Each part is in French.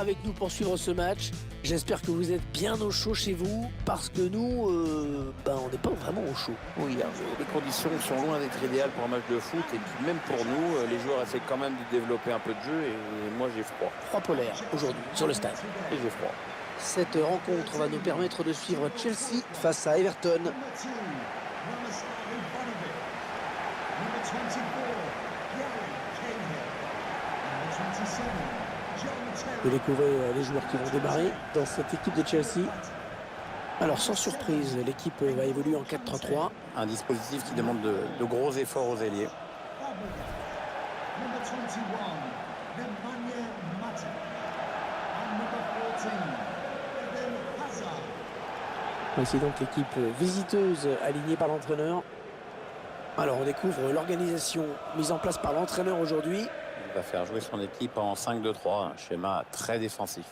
avec nous pour suivre ce match. J'espère que vous êtes bien au chaud chez vous, parce que nous, on n'est pas vraiment au chaud. Oui, les conditions sont loin d'être idéales pour un match de foot. Et puis même pour nous, les joueurs essaient quand même de développer un peu de jeu. Et moi, j'ai froid. Froid polaire aujourd'hui sur le stade. Et j'ai froid. Cette rencontre va nous permettre de suivre Chelsea face à Everton. Vous découvrez les joueurs qui vont démarrer dans cette équipe de Chelsea. Alors sans surprise, l'équipe va évoluer en 4-3-3. Un dispositif qui demande de gros efforts aux ailiers. Voici donc l'équipe visiteuse alignée par l'entraîneur. Alors on découvre l'organisation mise en place par l'entraîneur aujourd'hui. Il va faire jouer son équipe en 5-2-3, un schéma très défensif.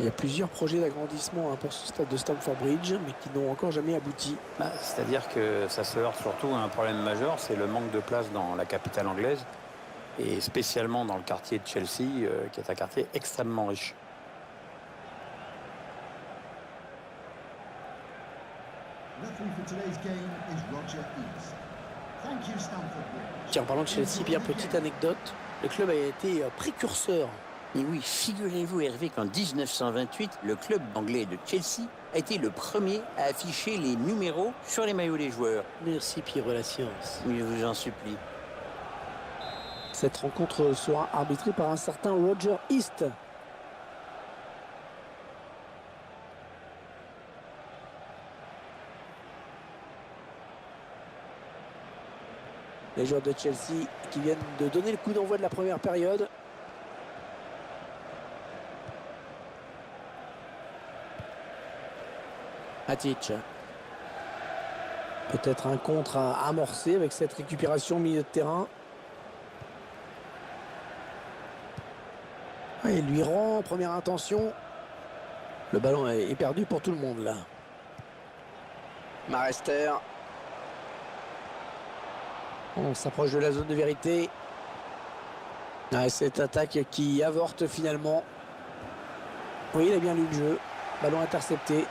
Il y a plusieurs projets d'agrandissement pour ce stade de Stamford Bridge, mais qui n'ont encore jamais abouti. C'est-à-dire que ça se heurte surtout à un problème majeur, c'est le manque de place dans la capitale anglaise, et spécialement dans le quartier de Chelsea, qui est un quartier extrêmement riche. Tiens, en parlant de Chelsea, bien petite anecdote, le club a été précurseur. Et oui, figurez-vous Hervé qu'en 1928, le club anglais de Chelsea a été le premier à afficher les numéros sur les maillots des joueurs. Merci Pierre, la science. Oui, je vous en supplie. Cette rencontre sera arbitrée par un certain Roger East. Les joueurs de Chelsea qui viennent de donner le coup d'envoi de la première période. Matic. Peut-être un contre à amorcer avec cette récupération au milieu de terrain. Il lui rend, première intention. Le ballon est perdu pour tout le monde là. Marester. On s'approche de la zone de vérité. Cette attaque qui avorte finalement. Oui, il a bien lu le jeu. Ballon intercepté.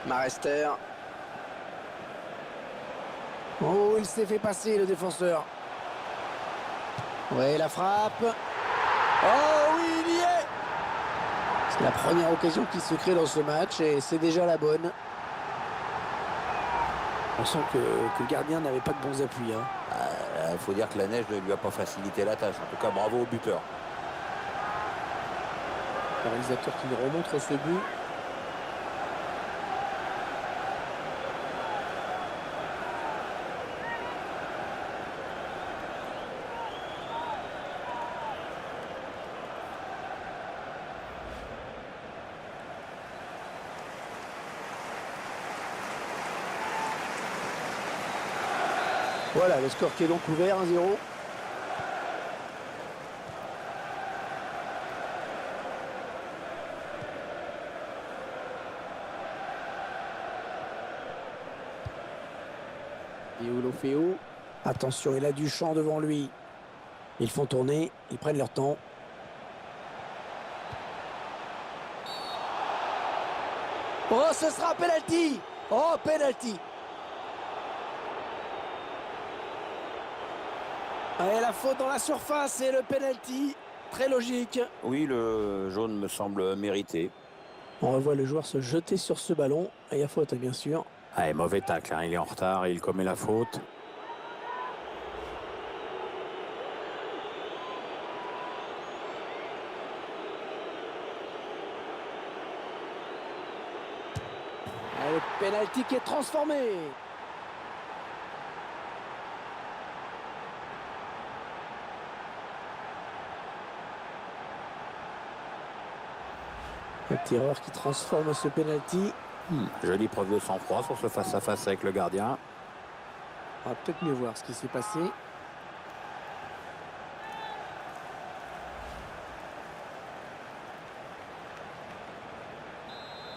Marester. Oh, il s'est fait passer le défenseur. Ouais, la frappe. Oh oui, il y est. C'est la première occasion qui se crée dans ce match et c'est déjà la bonne. On sent que le gardien n'avait pas de bons appuis. Il faut dire que la neige ne lui a pas facilité la tâche. En tout cas, bravo au buteur. Le réalisateur qui nous remontre ce but. Voilà, le score qui est donc ouvert, 1-0. Deulofeu. Attention, il a du champ devant lui. Ils font tourner, ils prennent leur temps. Oh, ce sera penalty. Oh, penalty. Et la faute dans la surface et le penalty, très logique. Oui, le jaune me semble mérité. On revoit le joueur se jeter sur ce ballon. Et il y a faute, bien sûr. Mauvais tacle, il est en retard, il commet la faute. Et le penalty qui est transformé. Un tireur qui transforme ce penalty. Jolie preuve de sang-froid sur ce face-à-face avec le gardien. On va peut-être mieux voir ce qui s'est passé.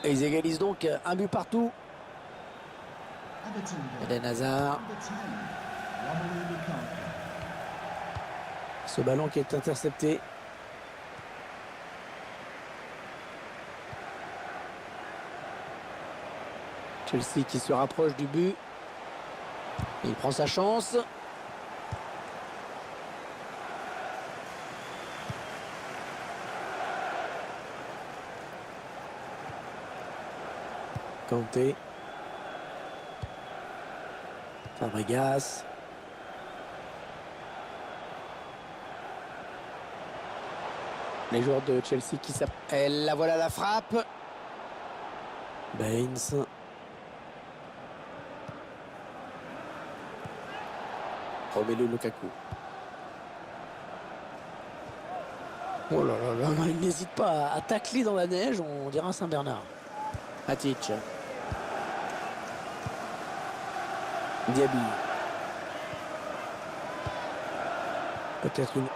Et ils égalisent donc un but partout. Eden Hazard. Ce ballon qui est intercepté. Chelsea qui se rapproche du but. Il prend sa chance. Kanté. Fabregas. Les joueurs de Chelsea qui s'appellent. La voilà la frappe. Baines. Romelu Lukaku. Oh là là là, il n'hésite pas à tacler dans la neige, on dirait un Saint-Bernard. Matic. Diaby. Peut-être une...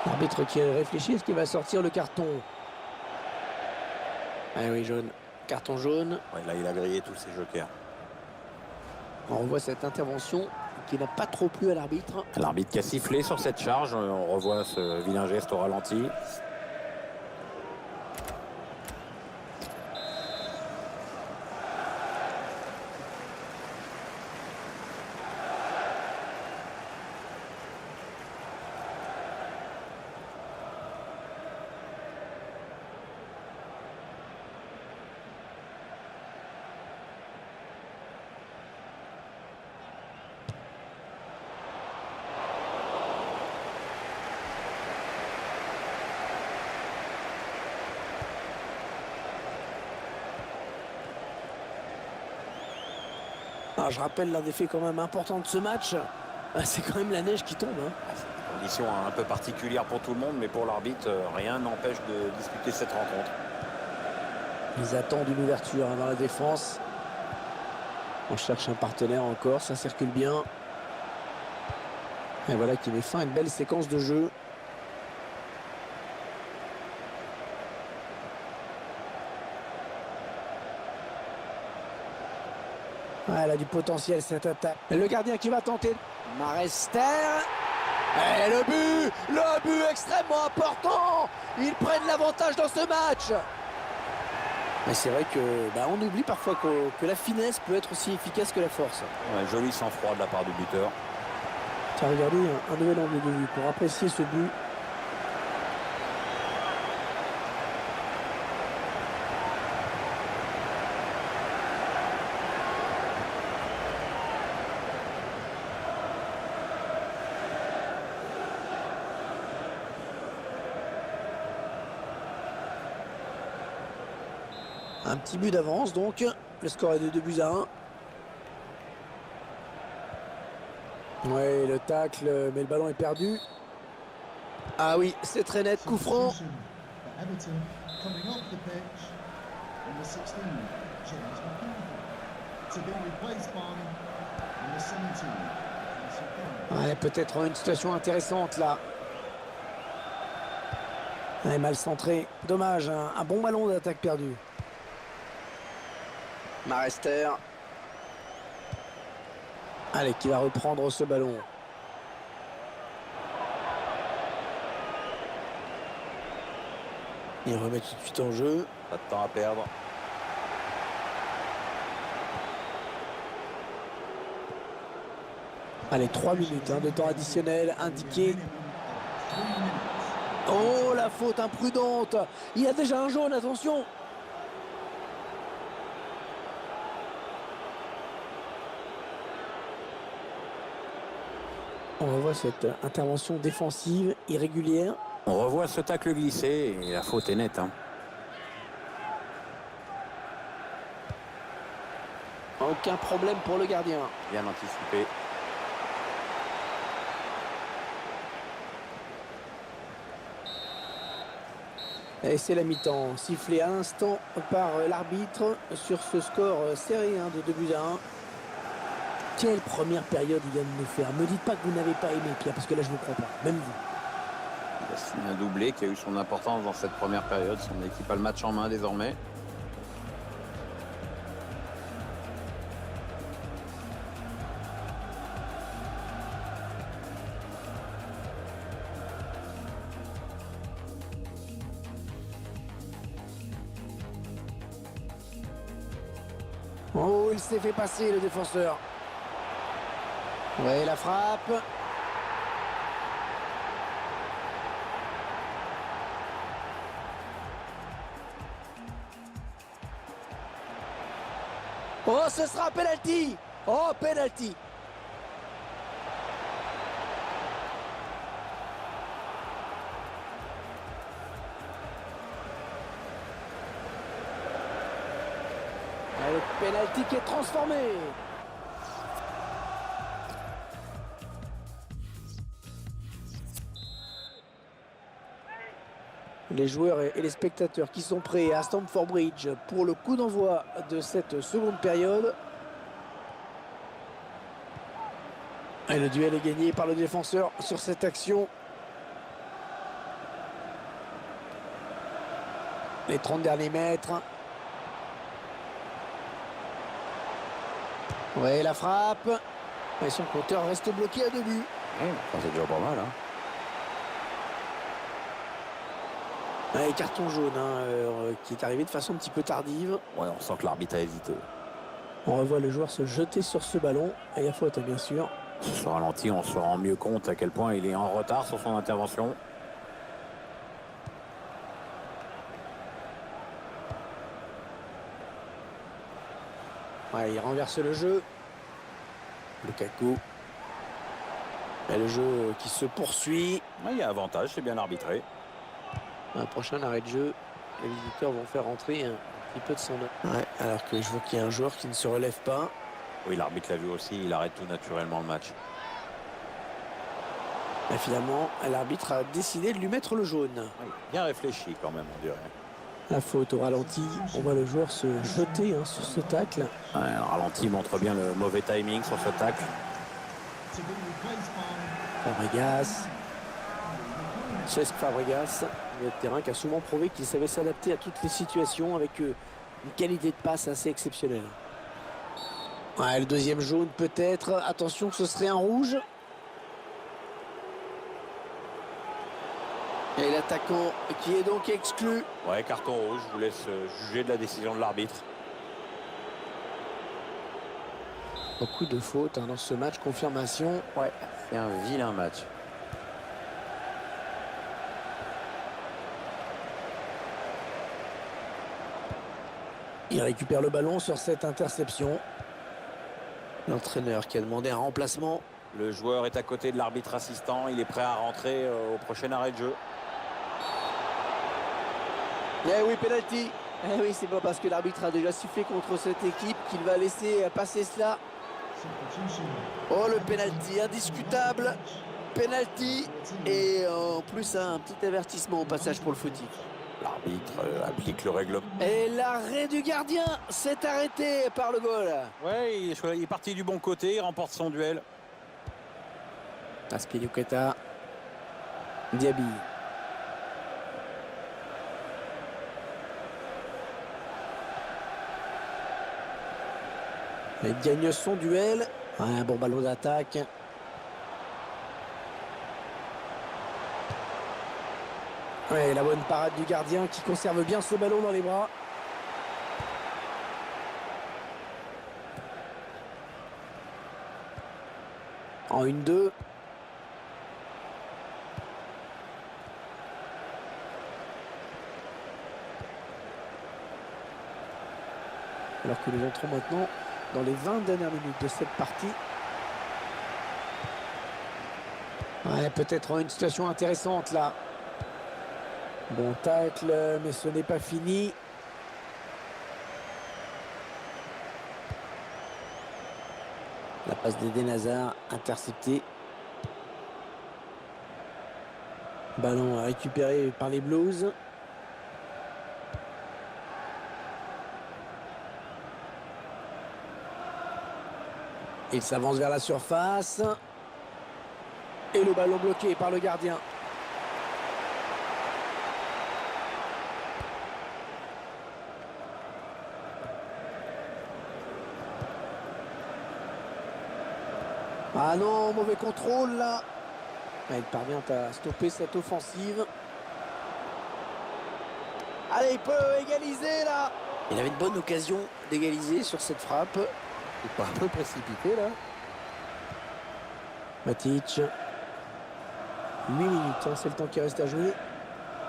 L'arbitre qui réfléchit, est-ce qu'il va sortir le carton? Ah oui, jaune. Carton jaune. Ouais, là, il a grillé tous ses jokers. On revoit cette intervention qui n'a pas trop plu à l'arbitre. L'arbitre qui a sifflé sur cette charge. On revoit ce vilain geste au ralenti. Alors, je rappelle l'un des faits quand même importants de ce match, c'est quand même la neige qui tombe. Condition un peu particulière pour tout le monde, mais pour l'arbitre, rien n'empêche de disputer cette rencontre. Ils attendent une ouverture dans la défense. On cherche un partenaire encore, ça circule bien. Et voilà qui met fin à une belle séquence de jeu. Ah, elle a du potentiel cette attaque. Et le gardien qui va tenter. Marester. Et le but extrêmement important. Ils prennent l'avantage dans ce match. Mais c'est vrai que on oublie parfois que la finesse peut être aussi efficace que la force. Ouais, joli sang-froid de la part du buteur. Tiens, regardez un nouvel angle de vue pour apprécier ce but. Un petit but d'avance donc. Le score est de 2-1. Ouais, le tacle, mais le ballon est perdu. Ah oui, c'est très net, coup franc. Ouais, peut-être une situation intéressante là. Ouais, mal centré. Dommage, un bon ballon d'attaque perdu. Marester. Allez, qui va reprendre ce ballon. Il remet tout de suite en jeu. Pas de temps à perdre. Allez, 3 minutes de temps additionnel indiqué. Oh, la faute imprudente. Il y a déjà un jaune, attention. On revoit cette intervention défensive irrégulière. On revoit ce tacle glissé et la faute est nette. Aucun problème pour le gardien. Bien anticipé. Et c'est la mi-temps, sifflé à l'instant par l'arbitre sur ce score serré de 2-1. Quelle première période il vient de nous faire. Me dites pas que vous n'avez pas aimé, Pierre, parce que là je ne vous crois pas, même vous. Il a signé un doublé qui a eu son importance dans cette première période. Son équipe a le match en main désormais. Oh, il s'est fait passer le défenseur. Ouais, la frappe. Oh, ce sera penalty. Oh, penalty. Le penalty qui est transformé. Les joueurs et les spectateurs qui sont prêts à Stamford Bridge pour le coup d'envoi de cette seconde période. Et le duel est gagné par le défenseur sur cette action. Les 30 derniers mètres. Ouais, la frappe. Et son compteur reste bloqué à 2 buts. C'est déjà pas mal. Ouais, carton jaune qui est arrivé de façon un petit peu tardive. Ouais, on sent que l'arbitre a hésité. On revoit le joueur se jeter sur ce ballon. Et il y a faute, bien sûr. Sur ce ralenti, on se rend mieux compte à quel point il est en retard sur son intervention. Ouais, il renverse le jeu. Lukaku. Et le jeu qui se poursuit. Ouais, il y a avantage, c'est bien arbitré. Un prochain arrêt de jeu. Les visiteurs vont faire rentrer un petit peu de son œil. Ouais, alors que je vois qu'il y a un joueur qui ne se relève pas. Oui, l'arbitre l'a vu aussi, il arrête tout naturellement le match. Et finalement, l'arbitre a décidé de lui mettre le jaune. Oui, bien réfléchi quand même, on dirait. La faute au ralenti. On voit le joueur se jeter sur ce tacle. Ouais, le ralenti montre bien le mauvais timing sur ce tacle. Fabregas. Cesc Fabregas, milieu de terrain qui a souvent prouvé qu'il savait s'adapter à toutes les situations avec une qualité de passe assez exceptionnelle. Ouais, le deuxième jaune peut-être. Attention, ce serait un rouge. Et l'attaquant qui est donc exclu. Ouais, carton rouge, je vous laisse juger de la décision de l'arbitre. Beaucoup de fautes dans ce match, confirmation. Ouais, c'est un vilain match. Il récupère le ballon sur cette interception. L'entraîneur qui a demandé un remplacement. Le joueur est à côté de l'arbitre assistant, il est prêt à rentrer au prochain arrêt de jeu. Eh oui, penalty. Eh oui, c'est pas parce que l'arbitre a déjà sifflé contre cette équipe qu'il va laisser passer cela. Oh, le penalty indiscutable. Penalty et en plus un petit avertissement au passage pour le footing. L'arbitre applique le règlement. Et l'arrêt du gardien s'est arrêté par le goal. Ouais, il est parti du bon côté, il remporte son duel. Azpilicueta. Diaby. Il gagne son duel. Ouais, un bon ballon d'attaque. Ouais, la bonne parade du gardien qui conserve bien ce ballon dans les bras. En 1-2. Alors que nous entrons maintenant dans les 20 dernières minutes de cette partie. Ouais, peut-être une situation intéressante là. Bon tacle, mais ce n'est pas fini. La passe d'Eden Hazard interceptée. Ballon récupéré par les Blues. Il s'avance vers la surface. Et le ballon bloqué par le gardien. Ah non, mauvais contrôle là. Il parvient à stopper cette offensive. Allez, il peut égaliser là. Il avait une bonne occasion d'égaliser sur cette frappe. Il est un peu précipité là. Matic. 8 minutes, hein, c'est le temps qui reste à jouer.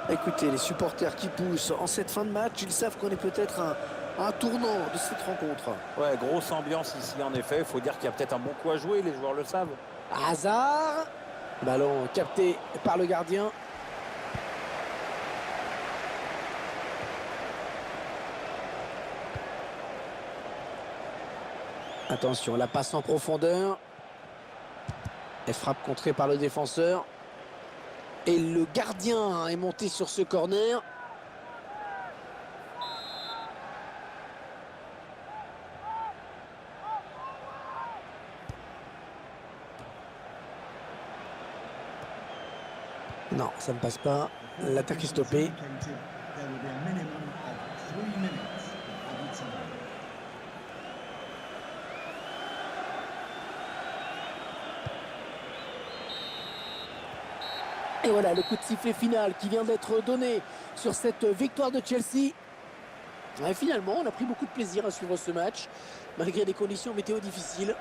Écoutez, les supporters qui poussent en cette fin de match, ils savent qu'on est peut-être un tournant de cette rencontre. Ouais, grosse ambiance ici en effet. Il faut dire qu'il y a peut-être un bon coup à jouer, les joueurs le savent. Hazard. Ballon capté par le gardien. Attention, la passe en profondeur. Elle frappe contrée par le défenseur. Et le gardien est monté sur ce corner. Non, ça ne passe pas. L'attaque est stoppée. Et voilà le coup de sifflet final qui vient d'être donné sur cette victoire de Chelsea. Et finalement, on a pris beaucoup de plaisir à suivre ce match, malgré des conditions météo difficiles.